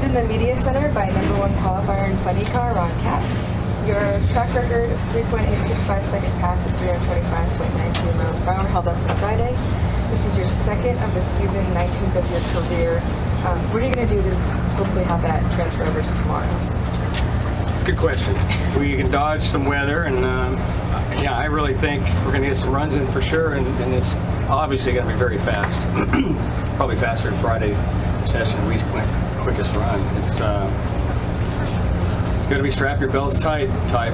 in the media center by #1 qualifier and funny car, Ron Capps. Your track record, 3.865-second pass at 325.92 miles per hour, held up for Friday. This is your second of the season, 19th of your career. What are you going to do to hopefully have that transfer over to tomorrow? Good question. We can dodge some weather, and yeah, I really think we're going to get some runs in for sure, and it's obviously going to be very fast. Probably faster than Friday session, we went quickest run. It's going to be strap your belts tight type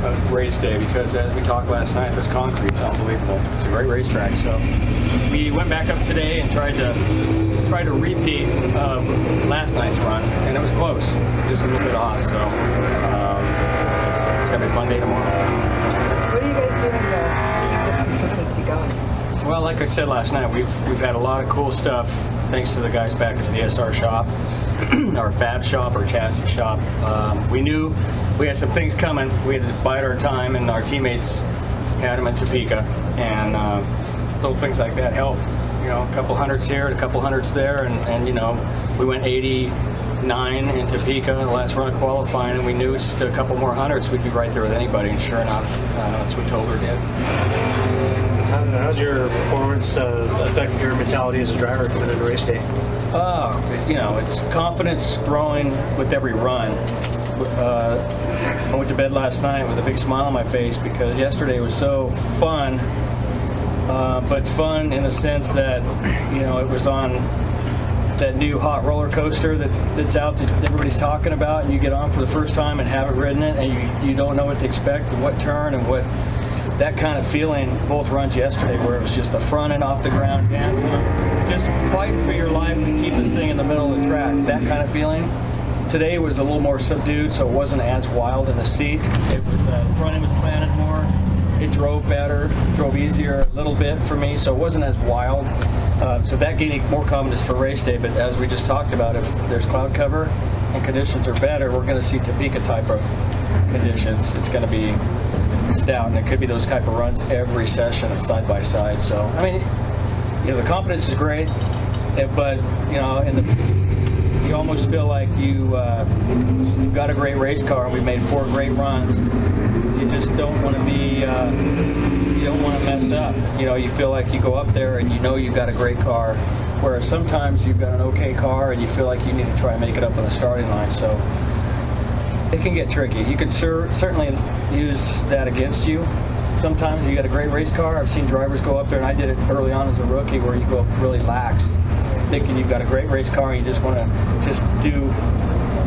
of race day, because as we talked last night, this concrete's unbelievable. It's a great racetrack. So we went back up today and tried to repeat last night's run, and it was close, just a little bit off. So it's going to be a fun day tomorrow. What are you guys doing to keep this consistency going? Well, like I said last night, we've had a lot of cool stuff thanks to the guys back at the DSR shop, our fab shop, our chassis shop. We knew we had some things coming. We had to bide our time, and our teammates had them in Topeka, and little things like that help. You know, a couple hundreds here and a couple hundreds there, and you know, we went 89 in Topeka the last run of qualifying, and we knew just a couple more hundreds we'd be right there with anybody, and sure enough, that's what Tobler did. How's your performance affected your mentality as a driver coming into race day? You know, it's confidence growing with every run. I went to bed last night with a big smile on my face because yesterday was so fun, but fun in the sense that, you know, it was on that new hot roller coaster that's out that everybody's talking about, and you get on for the first time and haven't ridden it, and you don't know what to expect and what turn and what. That kind of feeling, both runs yesterday, where it was just the front end off the ground, dancing, just fighting for your life to keep this thing in the middle of the track. That kind of feeling. Today was a little more subdued, so it wasn't as wild in the seat. It was the front end was planted more. It drove better, drove easier a little bit for me, so it wasn't as wild. So that gave me more confidence for race day. But as we just talked about, if there's cloud cover and conditions are better, we're going to see Topeka type of conditions. It's going to be stout, and it could be those type of runs every session of side by side. So I mean, you know, the confidence is great, but you know, you almost feel like you've got a great race car. We've made 4 great runs. You just don't want to be, you don't want to mess up. You know, you feel like you go up there and you know you've got a great car, whereas sometimes you've got an okay car and you feel like you need to try and make it up on the starting line. So it can get tricky. You can certainly use that against you. Sometimes you got a great race car. I've seen drivers go up there, and I did it early on as a rookie, where you go up really lax, thinking you've got a great race car and you just want to just do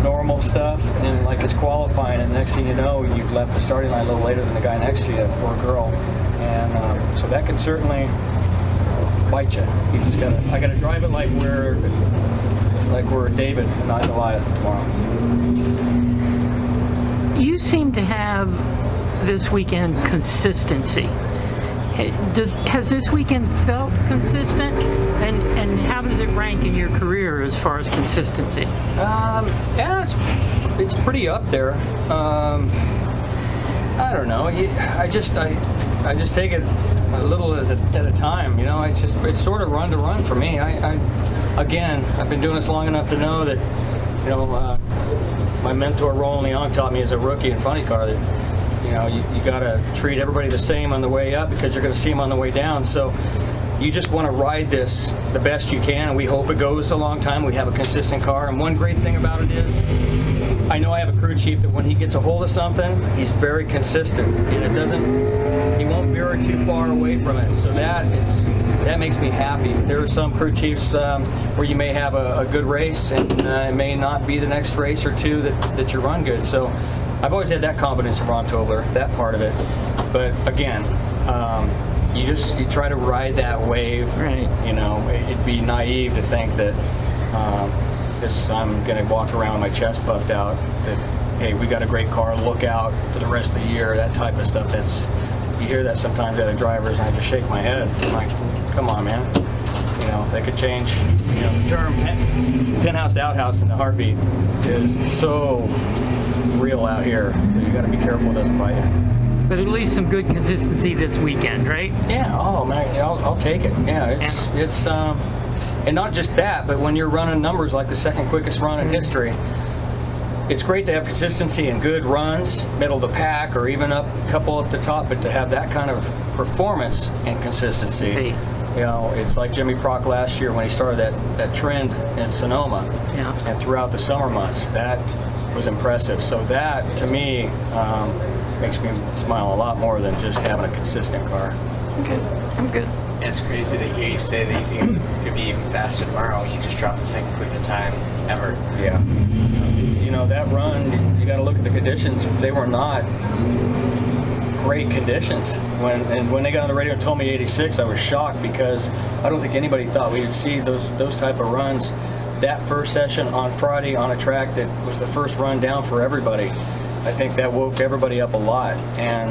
normal stuff, and like it's qualifying, and the next thing you know, you've left the starting line a little later than the guy next to you or girl, and so that can certainly bite you. You just I gotta drive it like we're David and not Goliath tomorrow. You seem to have this weekend consistency. Has this weekend felt consistent? And how does it rank in your career as far as consistency? Yeah, it's pretty up there. I don't know. I just take it a little at a time. You know, it's sort of run to run for me. Again, I've been doing this long enough to know that, you know, my mentor Roland Leong taught me as a rookie in funny car that, you know, you got to treat everybody the same on the way up, because you're going to see them on the way down. So you just want to ride this the best you can, and we hope it goes a long time. We have a consistent car, and one great thing about it is I know I have a crew chief that when he gets a hold of something, he's very consistent, and he won't veer too far away from it. So that makes me happy. There are some crew chiefs where you may have a good race, and it may not be the next race or two that you run good. So I've always had that confidence in Ron Tobler, that part of it. But again, you try to ride that wave. Right. You know, it'd be naive to think that I'm going to walk around with my chest puffed out, that, hey, we got a great car, look out for the rest of the year, that type of stuff. You hear that sometimes out of drivers, and I just shake my head. I'm like, come on, man. You know, they could change. You know, the term penthouse to outhouse in the heartbeat is so real out here, so you got to be careful it doesn't bite you. But at least some good consistency this weekend, right? Yeah. Oh man, I'll take it. Yeah, it's And not just that, but when you're running numbers like the second quickest run in history, it's great to have consistency and good runs, middle of the pack, or even up a couple at the top, but to have that kind of performance and consistency, you know, it's like Jimmy Prock last year when he started that trend in Sonoma, and throughout the summer months, that was impressive. So that, to me, makes me smile a lot more than just having a consistent car. Okay, I'm good. It's crazy to hear you say that you think it could be even faster tomorrow. You just dropped the second quickest time ever. Yeah. You know, that run, you got to look at the conditions. They were not great conditions. When they got on the radio and told me 86, I was shocked because I don't think anybody thought we would see those type of runs that first session on Friday on a track that was the first run down for everybody. I think that woke everybody up a lot. And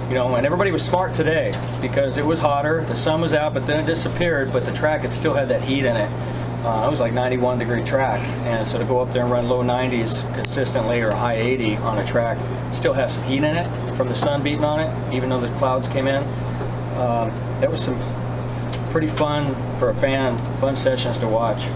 you know, and everybody was smart today because it was hotter, the sun was out, but then it disappeared, but the track had still had that heat in it. It was like 91-degree track, and so to go up there and run low 90s consistently or high 80 on a track still has some heat in it from the sun beating on it, even though the clouds came in. That was some pretty fun, for a fan, fun sessions to watch.